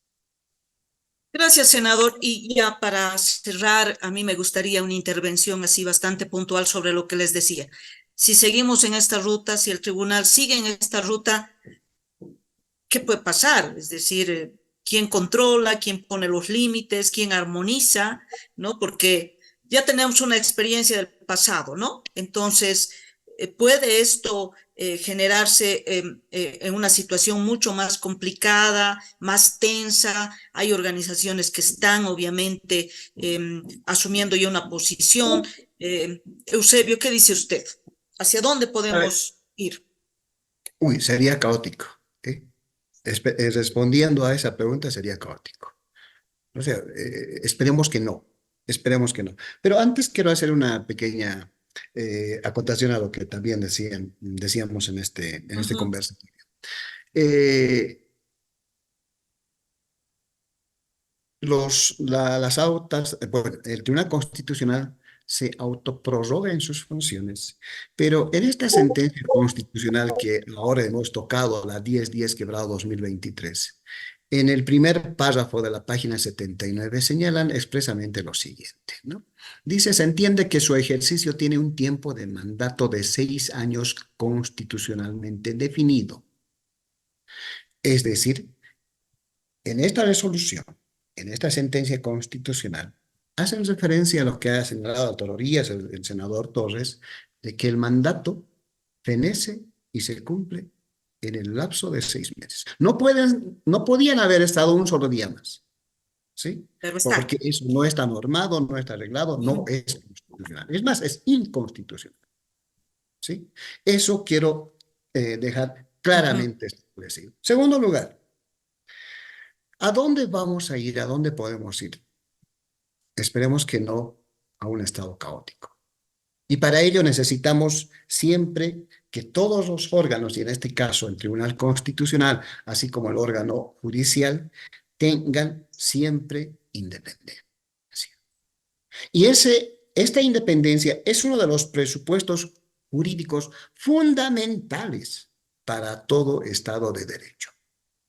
Speaker 1: Gracias, senador. Y ya para cerrar, a mí me gustaría una intervención así bastante puntual sobre lo que les decía. Si seguimos en esta ruta, si el tribunal sigue en esta ruta, ¿qué puede pasar? Es decir, ¿quién controla, quién pone los límites, quién armoniza? ¿No? Porque ya tenemos una experiencia del pasado, ¿no? Entonces, ¿puede esto generarse en una situación mucho más complicada, más tensa? Hay organizaciones que están obviamente asumiendo ya una posición. Eusebio, ¿qué dice usted? ¿Hacia dónde podemos ir?
Speaker 3: Uy, sería caótico. Respondiendo a esa pregunta sería caótico. O sea, esperemos que no, esperemos que no. Pero antes quiero hacer una pequeña acotación a lo que también decíamos en este conversatorio. Las autas, bueno, el Tribunal Constitucional se autoprorroga en sus funciones, pero en esta sentencia constitucional que ahora hemos tocado, la 1010/2023, en el primer párrafo de la página 79 señalan expresamente lo siguiente, ¿no? Dice: se entiende que su ejercicio tiene un tiempo de mandato de 6 años constitucionalmente definido. Es decir, en esta resolución, en esta sentencia constitucional, hacen referencia a lo que ha señalado autorías el senador Torres, de que el mandato fenece y se cumple en el lapso de 6 meses. No podían haber estado un solo día más, ¿sí?
Speaker 1: Pero está.
Speaker 3: Porque eso no está normado, no está arreglado, no es constitucional. Es más, es inconstitucional, ¿sí? Eso quiero dejar claramente establecido. Segundo lugar, ¿a dónde vamos a ir? ¿A dónde podemos ir? Esperemos que no a un estado caótico. Y para ello necesitamos siempre que todos los órganos, y en este caso el Tribunal Constitucional, así como el órgano judicial, tengan siempre independencia. Y ese esta independencia es uno de los presupuestos jurídicos fundamentales para todo Estado de Derecho,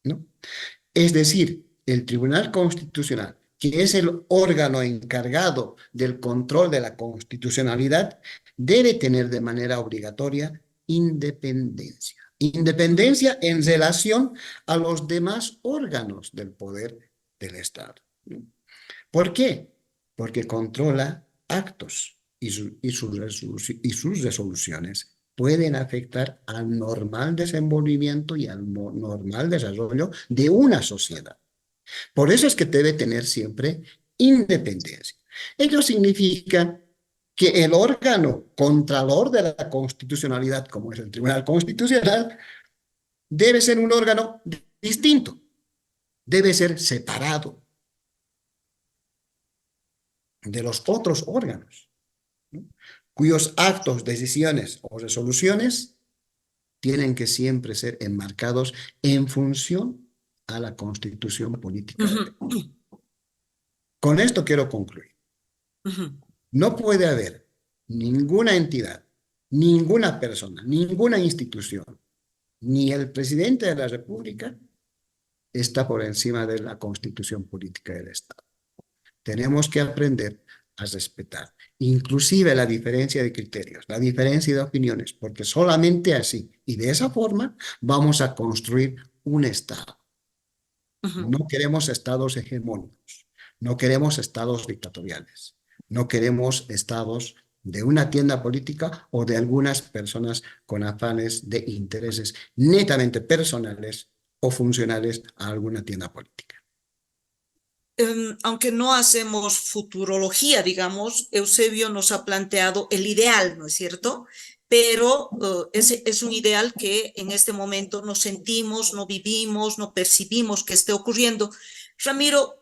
Speaker 3: ¿no? Es decir, el Tribunal Constitucional, que es el órgano encargado del control de la constitucionalidad, debe tener de manera obligatoria independencia. Independencia en relación a los demás órganos del poder del Estado. ¿Por qué? Porque controla actos y sus resoluciones pueden afectar al normal desenvolvimiento y al normal desarrollo de una sociedad. Por eso es que debe tener siempre independencia. Ello significa que el órgano contralor de la constitucionalidad, como es el Tribunal Constitucional, debe ser un órgano distinto, debe ser separado de los otros órganos, ¿no? Cuyos actos, decisiones o resoluciones tienen que siempre ser enmarcados en función a la constitución política. Con esto quiero concluir. No puede haber ninguna entidad, ninguna persona, ninguna institución, ni el presidente de la República está por encima de la constitución política del Estado. Tenemos que aprender a respetar, inclusive la diferencia de criterios, la diferencia de opiniones, porque solamente así y de esa forma vamos a construir un Estado. No queremos estados hegemónicos, no queremos estados dictatoriales, no queremos estados de una tienda política o de algunas personas con afanes de intereses netamente personales o funcionales a alguna tienda política.
Speaker 1: Aunque no hacemos futurología, digamos, Eusebio nos ha planteado el ideal, ¿no es cierto? Pero ese es un ideal que en este momento no sentimos, no vivimos, no percibimos que esté ocurriendo. Ramiro,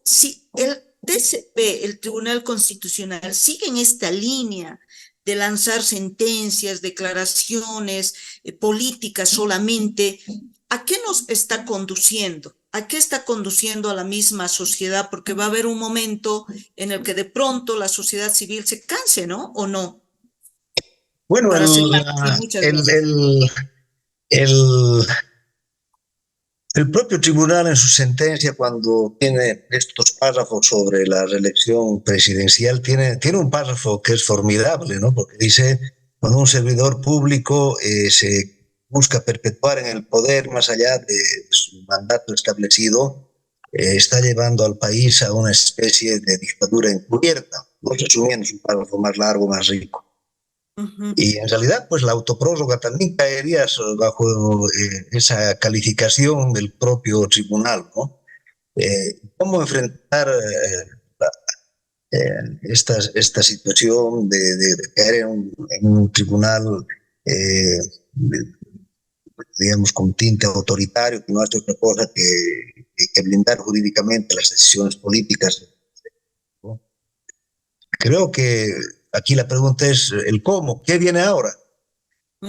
Speaker 1: si el TCP, el Tribunal Constitucional, sigue en esta línea de lanzar sentencias, declaraciones políticas solamente, ¿a qué nos está conduciendo? ¿A qué está conduciendo a la misma sociedad? Porque va a haber un momento en el que de pronto la sociedad civil se canse, ¿no? ¿O no?
Speaker 4: Bueno,
Speaker 1: Para cerrar, sí, muchas gracias.
Speaker 4: El propio tribunal en su sentencia, cuando tiene estos párrafos sobre la reelección presidencial, tiene un párrafo que es formidable, ¿no? Porque dice, cuando un servidor público se busca perpetuar en el poder más allá de su mandato establecido, está llevando al país a una especie de dictadura encubierta. ¿No? Resumiendo, es un párrafo más largo, más rico. Y en realidad, pues la autoprórroga también caería bajo esa calificación del propio tribunal, ¿no? ¿Cómo enfrentar esta situación de caer en un tribunal, digamos, con tinte autoritario, que no hace otra cosa que blindar jurídicamente las decisiones políticas, ¿no? Creo que aquí la pregunta es el cómo, ¿qué viene ahora?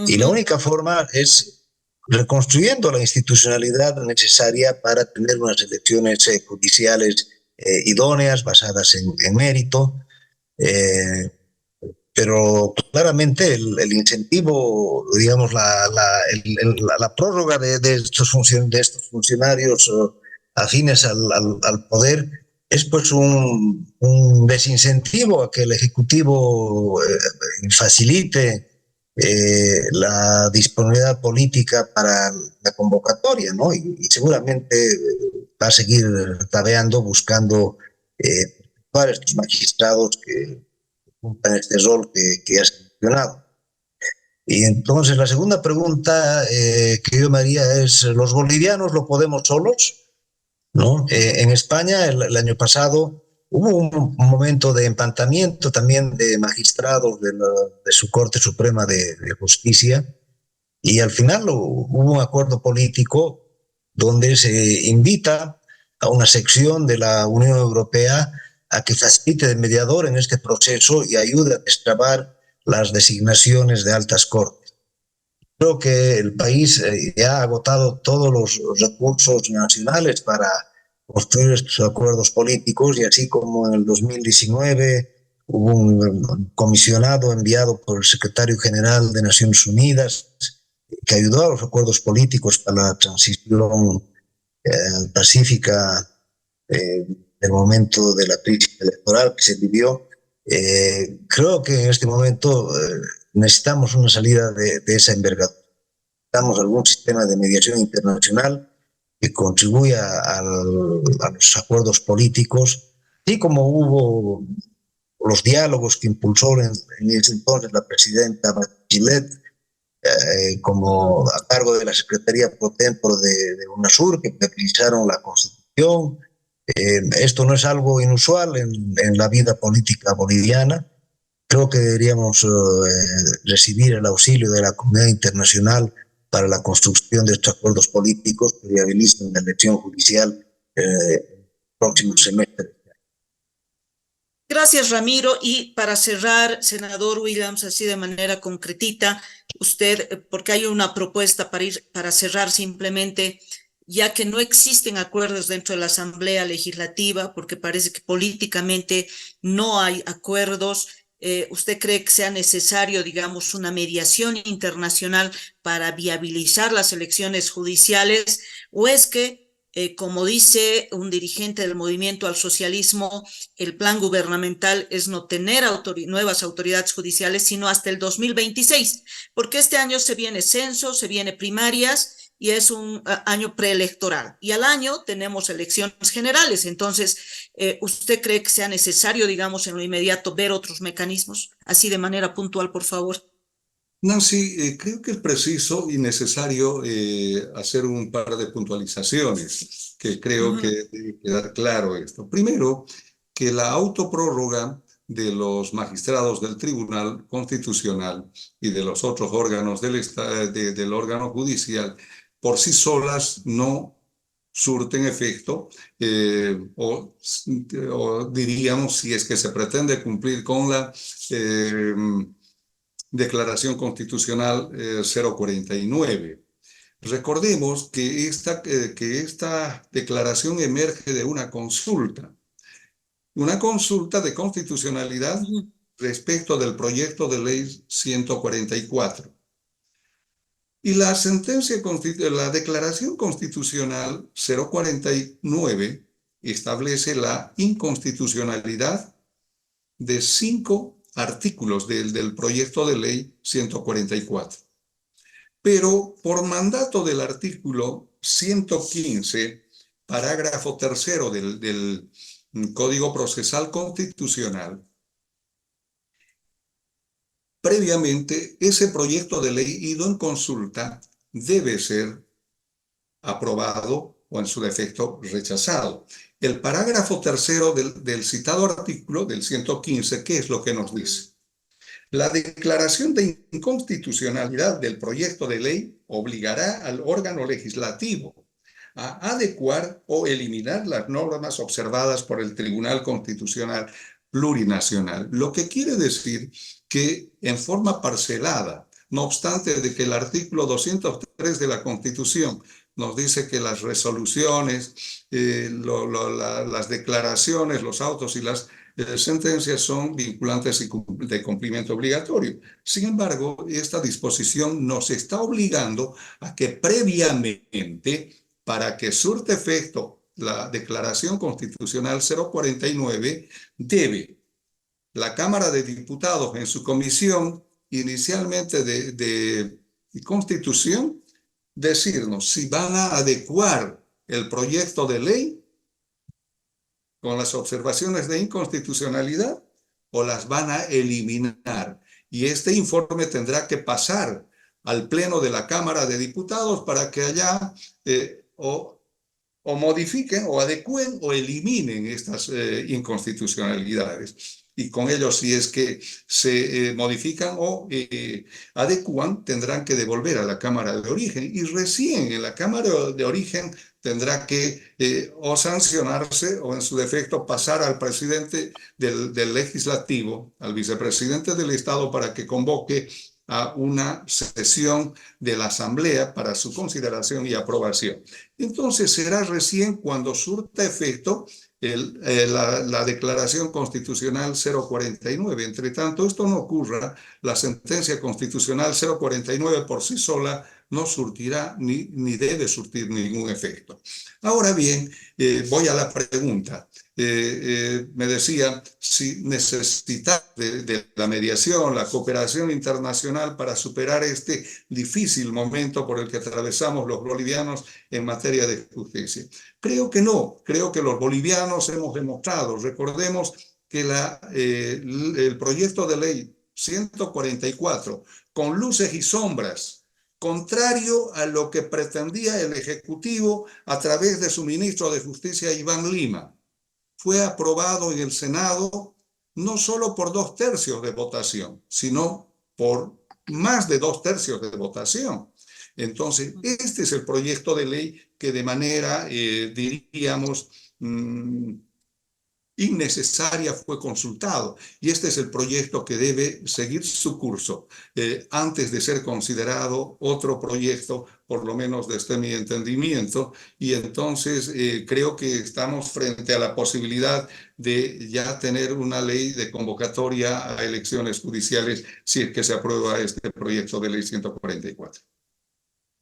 Speaker 4: Y la única forma es reconstruyendo la institucionalidad necesaria para tener unas elecciones judiciales idóneas, basadas en mérito, pero claramente el incentivo, digamos, la prórroga de estos funcionarios afines al poder es pues un desincentivo a que el Ejecutivo facilite la disponibilidad política para la convocatoria, ¿no? Y seguramente va a seguir tabeando, buscando para estos magistrados que cumplan este rol que has mencionado. Y entonces la segunda pregunta que yo me haría es, ¿los bolivianos lo podemos solos? ¿No? En España el año pasado hubo un momento de empantamiento también de magistrados de su Corte Suprema de Justicia, y al final hubo un acuerdo político donde se invita a una sección de la Unión Europea a que facilite de mediador en este proceso y ayude a destrabar las designaciones de altas cortes. Creo que el país ya ha agotado todos los recursos nacionales para construir estos acuerdos políticos, y así como en el 2019 hubo un comisionado enviado por el secretario general de Naciones Unidas que ayudó a los acuerdos políticos para la transición pacífica del momento de la crisis electoral que se vivió. Creo que en este momento necesitamos una salida de esa envergadura. Necesitamos algún sistema de mediación internacional que contribuya a los acuerdos políticos, así como hubo los diálogos que impulsó en ese entonces la presidenta Bachelet, como a cargo de la Secretaría Pro Tempore de UNASUR, que precisaron la Constitución. Esto no es algo inusual en la vida política boliviana. Creo que deberíamos recibir el auxilio de la comunidad internacional para la construcción de estos acuerdos políticos que viabilicen la elección judicial el próximo semestre.
Speaker 1: Gracias, Ramiro. Y para cerrar, senador Williams, así de manera concretita, usted, porque hay una propuesta para cerrar simplemente, ya que no existen acuerdos dentro de la Asamblea Legislativa, porque parece que políticamente no hay acuerdos. ¿Usted cree que sea necesario, digamos, una mediación internacional para viabilizar las elecciones judiciales? ¿O es que como dice un dirigente del movimiento al socialismo, el plan gubernamental es no tener nuevas autoridades judiciales, sino hasta el 2026, porque este año se viene censo, se viene primarias y es un año preelectoral. Y al año tenemos elecciones generales. Entonces, ¿usted cree que sea necesario, digamos, en lo inmediato ver otros mecanismos? Así de manera puntual, por favor.
Speaker 2: Nancy, creo que es preciso y necesario hacer un par de puntualizaciones que creo que debe quedar claro esto. Primero, que la autoprórroga de los magistrados del Tribunal Constitucional y de los otros órganos del órgano judicial por sí solas no surten efecto o diríamos si es que se pretende cumplir con la Declaración Constitucional 049. Recordemos que esta declaración emerge de una consulta de constitucionalidad respecto del proyecto de ley 144. Y la Declaración Constitucional 049 establece la inconstitucionalidad de 5 artículos del proyecto de ley 144. Pero por mandato del artículo 115, parágrafo tercero del Código Procesal Constitucional, previamente ese proyecto de ley ido en consulta debe ser aprobado o en su defecto rechazado. El parágrafo tercero del citado artículo del 115, ¿qué es lo que nos dice? La declaración de inconstitucionalidad del proyecto de ley obligará al órgano legislativo a adecuar o eliminar las normas observadas por el Tribunal Constitucional Plurinacional, lo que quiere decir que en forma parcelada, no obstante de que el artículo 203 de la Constitución nos dice que las resoluciones, las declaraciones, los autos y las sentencias son vinculantes y de cumplimiento obligatorio. Sin embargo, esta disposición nos está obligando a que previamente, para que surte efecto la Declaración Constitucional 049, debe la Cámara de Diputados en su comisión inicialmente de Constitución decirnos si van a adecuar el proyecto de ley con las observaciones de inconstitucionalidad o las van a eliminar. Y este informe tendrá que pasar al Pleno de la Cámara de Diputados para que allá o modifiquen o adecúen o eliminen estas inconstitucionalidades. Y con ello, si es que se modifican o adecúan, tendrán que devolver a la Cámara de Origen. Y recién en la Cámara de Origen tendrá que o sancionarse o en su defecto pasar al presidente del Legislativo, al vicepresidente del Estado, para que convoque a una sesión de la Asamblea para su consideración y aprobación. Entonces será recién cuando surta efecto la Declaración Constitucional 049. Entre tanto, esto no ocurra, la sentencia constitucional 049 por sí sola no surtirá ni debe surtir ningún efecto. Ahora bien, voy a la pregunta. Me decía si necesita de la mediación, la cooperación internacional para superar este difícil momento por el que atravesamos los bolivianos en materia de justicia. Creo que no, creo que los bolivianos hemos demostrado, recordemos que el proyecto de ley 144, con luces y sombras, contrario a lo que pretendía el Ejecutivo a través de su ministro de Justicia, Iván Lima, fue aprobado en el Senado no solo por 2/3 de votación, sino por más de 2/3 de votación. Entonces, este es el proyecto de ley que de manera, diríamos, innecesaria fue consultado. Y este es el proyecto que debe seguir su curso antes de ser considerado otro proyecto, por lo menos desde mi entendimiento. Y entonces creo que estamos frente a la posibilidad de ya tener una ley de convocatoria a elecciones judiciales si es que se aprueba este proyecto de ley 144.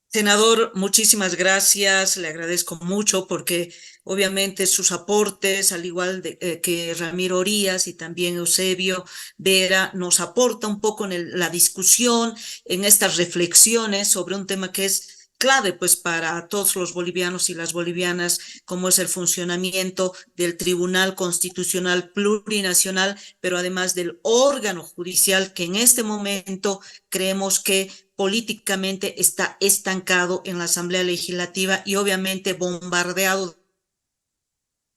Speaker 1: Senador, muchísimas gracias, le agradezco mucho porque obviamente sus aportes, al igual que Ramiro Orías y también Eusebio Vera, nos aporta un poco en la discusión, en estas reflexiones sobre un tema que es clave pues para todos los bolivianos y las bolivianas, como es el funcionamiento del Tribunal Constitucional Plurinacional, pero además del órgano judicial que en este momento creemos que políticamente está estancado en la Asamblea Legislativa y obviamente bombardeado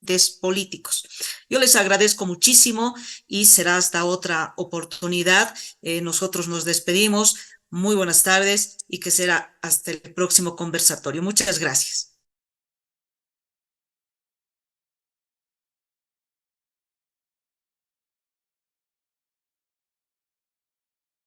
Speaker 1: de políticos. Yo les agradezco muchísimo y será hasta otra oportunidad. Nosotros nos despedimos. Muy buenas tardes y que será hasta el próximo conversatorio. Muchas gracias.